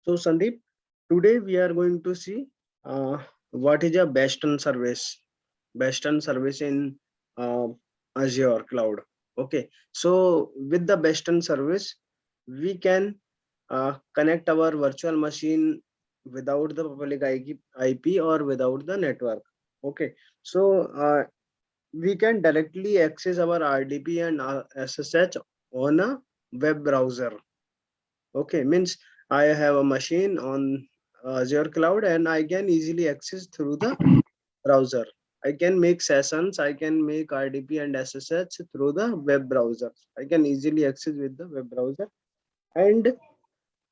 So Sandeep, today we are going to see what is a Bastion service. Bastion service in uh, Azure cloud. Okay, so with the Bastion service, we can connect our virtual machine without the public IP or without the network. Okay, so we can directly access our RDP and SSH on a web browser. Okay, means I have a machine on Azure cloud and I can easily access through the browser. I can make sessions, I can make RDP and SSH through the web browser. I can easily access with the web browser. And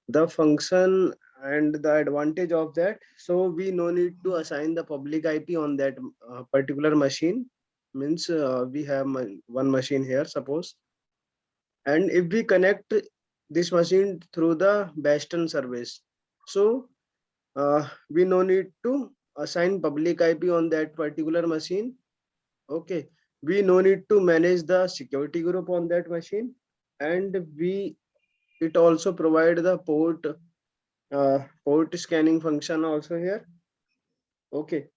the function and the advantage of that, so we no need to assign the public IP on that particular machine. Means we have one machine here, suppose, and if we connect this machine through the Bastion service, so we no need to assign public IP on that particular machine. Okay, we no need to manage the security group on that machine, and we it also provide the port scanning function also here. Okay,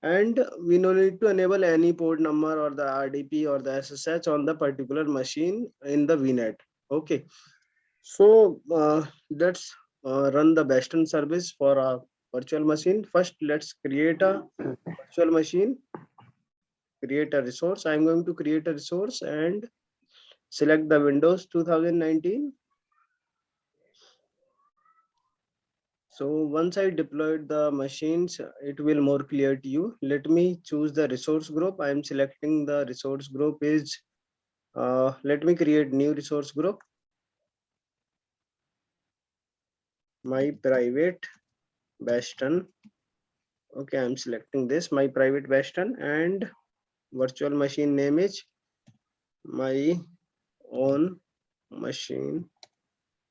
and we no need to enable any port number or the RDP or the SSH on the particular machine in the VNet. Okay, so let's run the Bastion service for a virtual machine. First, let's create a virtual machine, create a resource. I'm going to create a resource and select the Windows 2019. So once I deployed the machines, it will more clear to you. Let me choose the resource group. I'm selecting the resource group is, let me create new resource group, my private Bastion. Okay, I'm selecting this, my private Bastion, and virtual machine name is my own machine,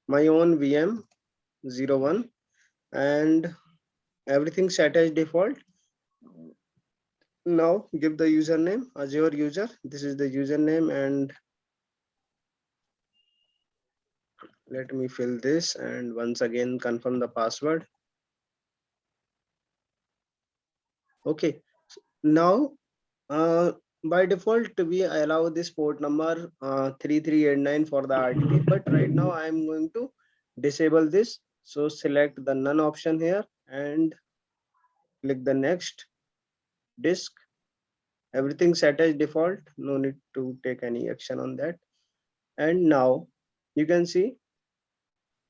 my own VM 01, and everything set as default. Now give the username Azure user. This is the username, and let me fill this and once again confirm the password. Okay, now by default we allow this port number 3389 for the RDP, but right now I'm going to disable this. So select the none option here and click the next. Disk, everything set as default, no need to take any action on that. And now you can see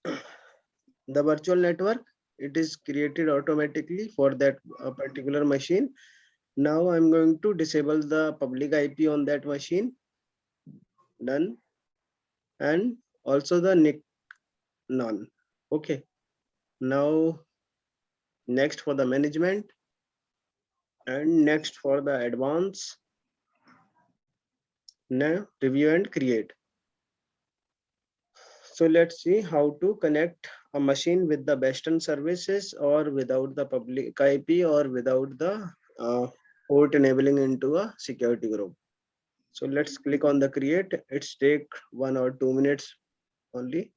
the virtual network, it is created automatically for that particular machine. Now I'm going to disable the public IP on that machine. Done. And also the nick none. Okay, now next for the management and next for the advance. Now review and create. So let's see how to connect a machine with the Bastion services or without the public IP or without the port enabling into a security group. So let's click on the create. It's take 1 or 2 minutes only.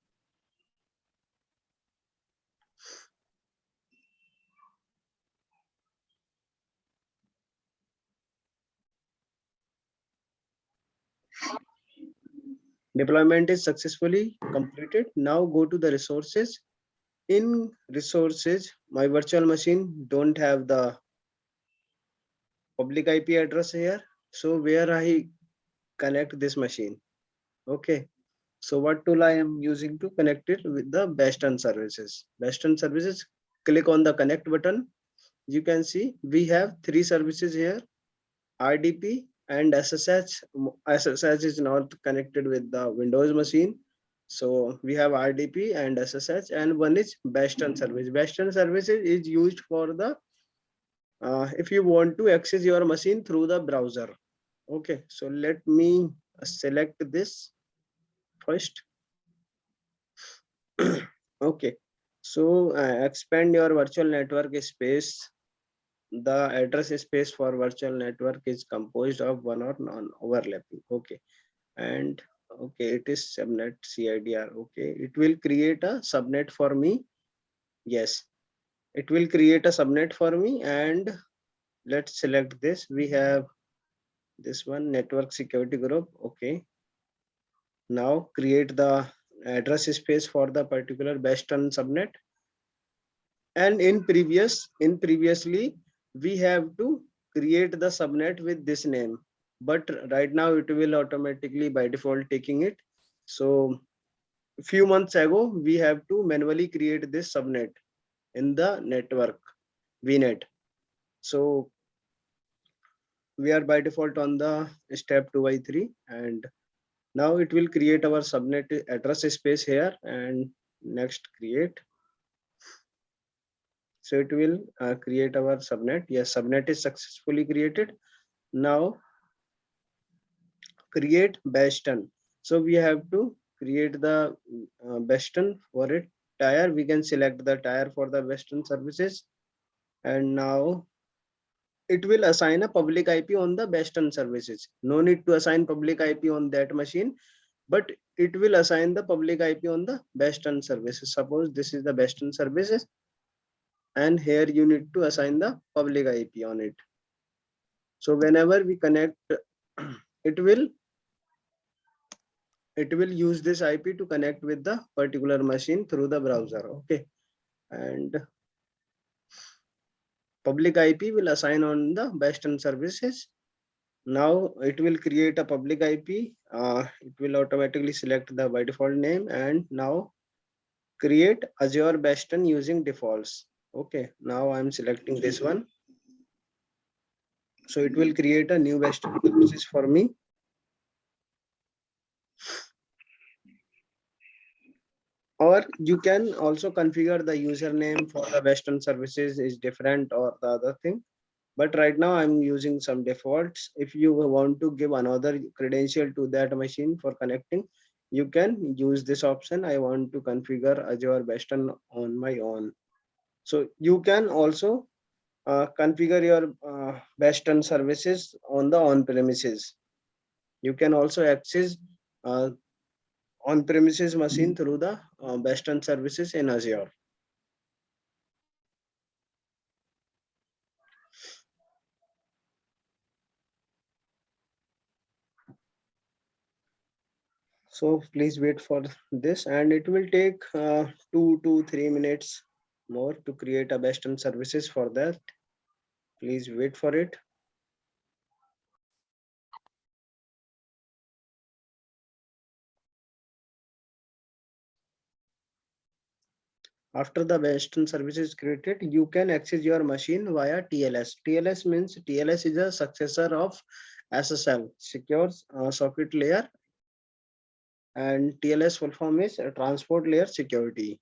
Deployment is successfully completed. Now go to the resources. In resources, my virtual machine don't have the public IP address here. So where I connect this machine? Okay. So what tool I am using to connect it with the Bastion services? Bastion services, click on the connect button. You can see we have 3 services here, RDP and SSH. SSH is not connected with the Windows machine. So we have RDP and SSH, and one is Bastion service. Bastion services is used for the if you want to access your machine through the browser. Okay, so let me select this first. Okay, so expand your virtual network space. The address space for virtual network is composed of one or non-overlapping. Okay, and okay, it is subnet CIDR. Okay, it will create a subnet for me. Yes, it will create a subnet for me, and let's select this. We have this one, network security group. Okay, now create the address space for the particular Bastion subnet. And previously we have to create the subnet with this name, but right now it will automatically by default taking it. So few months ago we have to manually create this subnet in the network vnet. So we are by default on the step 2 by 3, and now it will create our subnet address space here, and next create. So it will create our subnet. Yes, subnet is successfully created. Now create Bastion. So we have to create the Bastion for it. Tier, we can select the tier for the Bastion services, and now it will assign a public IP on the Bastion services. No need to assign public IP on that machine, but it will assign the public IP on the Bastion services. Suppose this is the Bastion services, and here you need to assign the public IP on it. So whenever we connect, it will use this IP to connect with the particular machine through the browser. Okay, and public IP will assign on the Bastion services. Now it will create a public IP. It will automatically select the by default name, and now create Azure Bastion using defaults. Okay, now I'm selecting this one. So it will create a new Bastion services for me. Or you can also configure the username for the Bastion services is different or the other thing. But right now I'm using some defaults. If you want to give another credential to that machine for connecting, you can use this option. I want to configure Azure Bastion on my own. So you can also configure your Bastion services on the on-premises. You can also access uh, on-premises machine through the Bastion services in Azure. So please wait for this, and it will take 2 to 3 minutes more to create a Bastion services. For that, please wait for it. After the Bastion service is created, you can access your machine via TLS. TLS means TLS is a successor of SSL, secure socket layer, and TLS full form is transport layer security.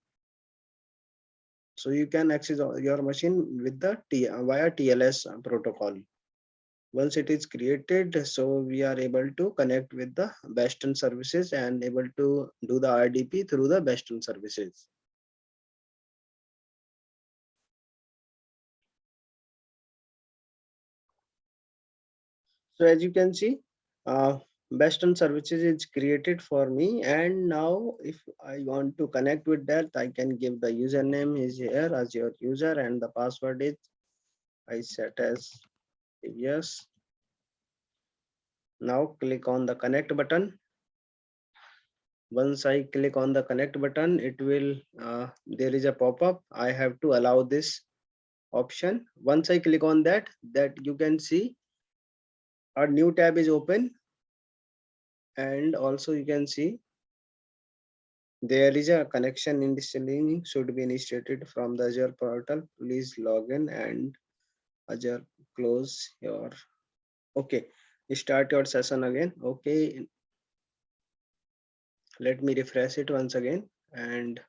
So you can access your machine with the via TLS protocol. Once it is created, so we are able to connect with the Bastion services and able to do the RDP through the Bastion services. So as you can see, Bastion services is created for me, and now if I want to connect with that, I can give the username is here as your user, and the password is I set as yes. Now click on the connect button. Once I click on the connect button, it will there is a pop-up. I have to allow this option. Once I click on that, you can see a new tab is open, and also you can see there is a connection in this link should be initiated from the Azure portal. Please log in and Azure close your. Okay, start your session again. Okay, let me refresh it once again, and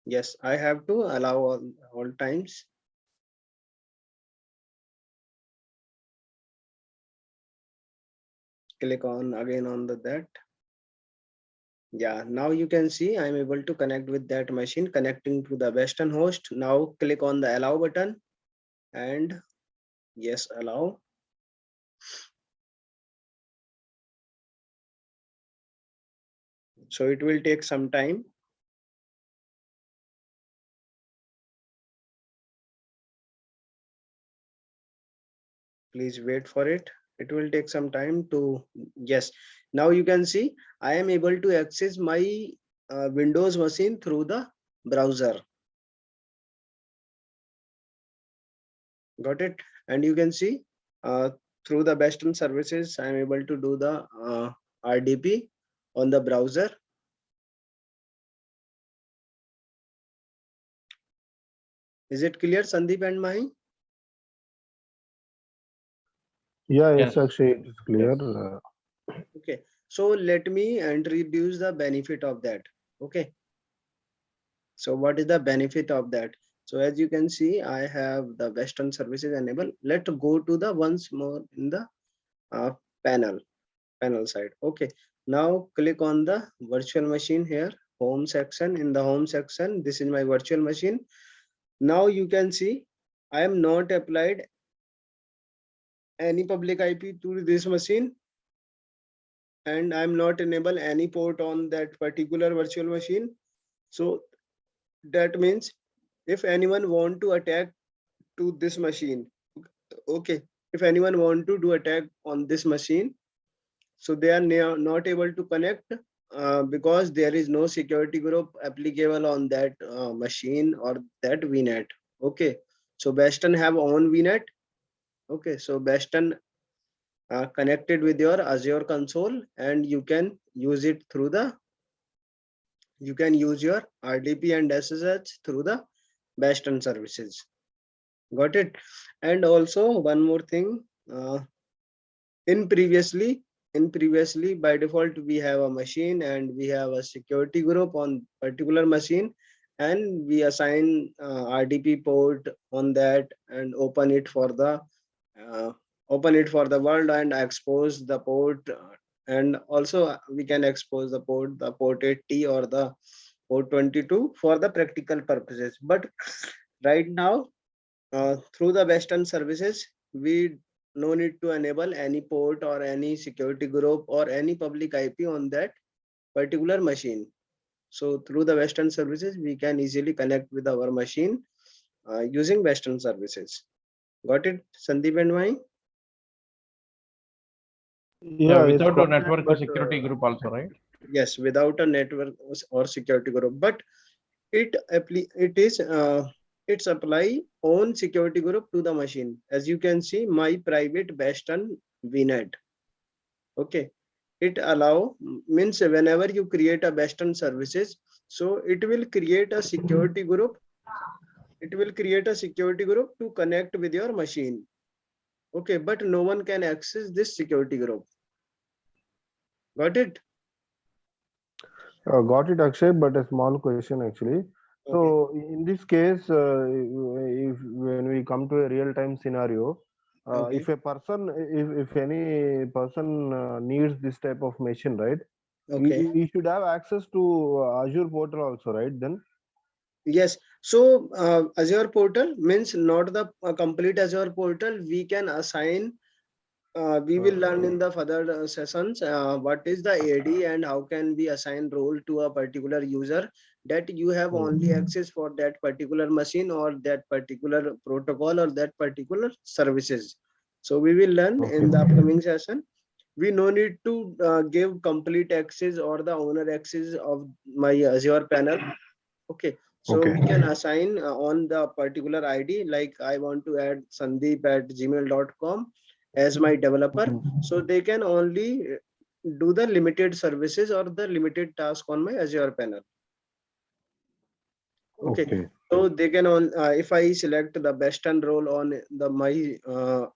yes, I have to allow all times. Click on again on that. Yeah, now you can see I'm able to connect with that machine, connecting to the Bastion host. Now click on the allow button, and yes, allow. So it will take some time. Please wait for it. It will take some time to, yes. Now you can see I am able to access my Windows machine through the browser. Got it? And you can see through the Bastion services, I am able to do the RDP on the browser. Is it clear, Sandeep and Mahi? Yeah, Yes. it's actually it is clear. Yes. Okay, so let me introduce the benefit of that. Okay, so what is the benefit of that? So as you can see, I have the Western services enabled. Let's go to the once more in the uh, panel side. Okay, now click on the virtual machine here, home section. In the home section, this is my virtual machine. Now you can see I am not applied any public IP to this machine, and I'm not enable any port on that particular virtual machine. So that means if anyone want to attack to this machine, okay, if anyone want to do attack on this machine, so they are not able to connect because there is no security group applicable on that machine or that VNet. Okay, so Bastion have own VNet. Okay, so Bastion connected with your Azure console, and you can use it through the, you can use your RDP and SSH through the Bastion services. Got it? And also one more thing, uh, in previously by default we have a machine and we have a security group on particular machine, and we assign RDP port on that and uh, open it for the world and expose the port, and also we can expose the port 80 or the port 22 for the practical purposes. But right now through the Western services, we no need to enable any port or any security group or any public IP on that particular machine. So through the Western services, we can easily connect with our machine using Western services. Got it, Sandeep and Mai? Yeah, it's Without a got it, network but security group also, right? Yes, without a network or security group, but it is it's apply own security group to the machine. As you can see, my private Bastion VNet. Okay, it allow, means whenever you create a Bastion services, so it will create a security group. It will create a security group to connect with your machine. Okay, but no one can access this security group. Got it? got it, Akshay. But a small question actually. Okay. So in this case, if when we come to a real-time scenario, Okay. if a person, if any person needs this type of machine, right? Okay. He should have access to Azure portal also, right? Then. Yes. So Azure portal means not the complete Azure portal. We can assign. We will learn in the further sessions what is the AD and how can we assign role to a particular user that you have only access for that particular machine or that particular protocol or that particular services. So we will learn in the upcoming session. We no need to give complete access or the owner access of my Azure panel. Okay, so we can assign on the particular ID, like I want to add Sandeep at gmail.com as my developer. So they can only do the limited services or the limited task on my Azure panel. Okay, so they can on if I select the Bastion role on the my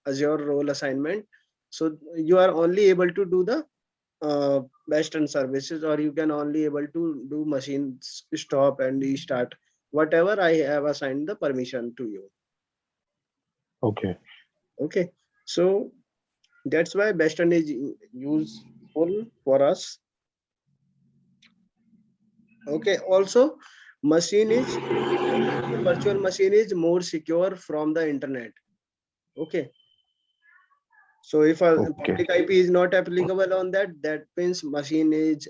Azure role assignment, so you are only able to do the Bastion services, or you can only able to do machine stop and restart, whatever I have assigned the permission to you. Okay. Okay, so that's why Bastion is useful for us. Okay, also machine is virtual machine is more secure from the internet. Okay, So if a Okay. public IP is not applicable on that, that means machine is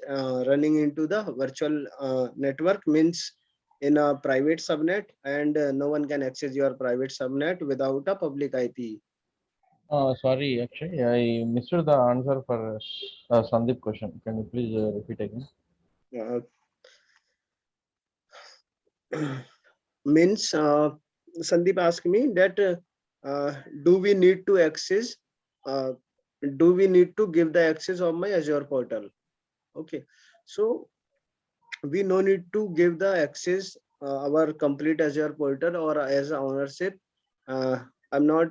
running into the virtual network, means in a private subnet, and no one can access your private subnet without a public IP. Sorry, actually, I missed the answer for Sandeep question. Can you please repeat again? Uh, means Sandeep asked me that do we need to access, uh, do we need to give the access of my Azure portal? Okay, so we no need to give the access our complete Azure portal or as a ownership. Uh, I'm not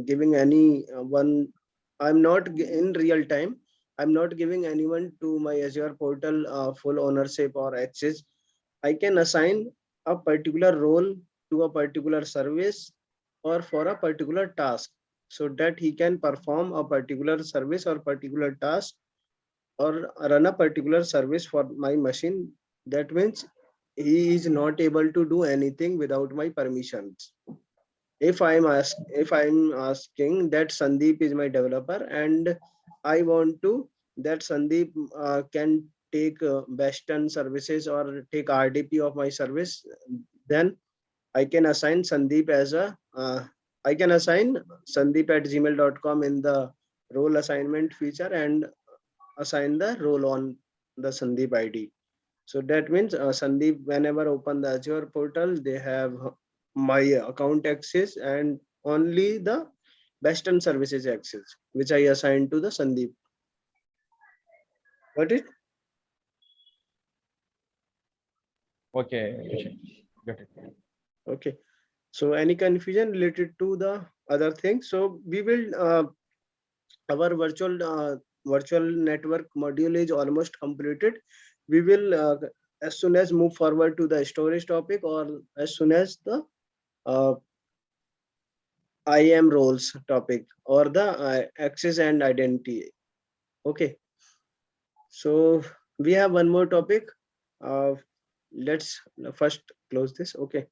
giving any one. I'm not in real time. I'm not giving anyone to my Azure portal full ownership or access. I can assign a particular role to a particular service or for a particular task, so that he can perform a particular service or particular task or run a particular service for my machine. That means he is not able to do anything without my permissions. If I'm asking that Sandeep is my developer and I want to that Sandeep can take Bastion services or take RDP of my service, then I can assign Sandeep as a I can assign Sandeep at gmail.com in the role assignment feature and assign the role on the Sandeep ID. So that means Sandeep, whenever open the Azure portal, they have my account access and only the Bastion services access, which I assign to the Sandeep. Got it? Okay, got it. Okay. So any confusion related to the other things? So we will our virtual network module is almost completed. We will as soon as move forward to the storage topic or as soon as the uh, IAM roles topic or the access and identity. Okay, so we have one more topic. Uh, let's first close this. Okay.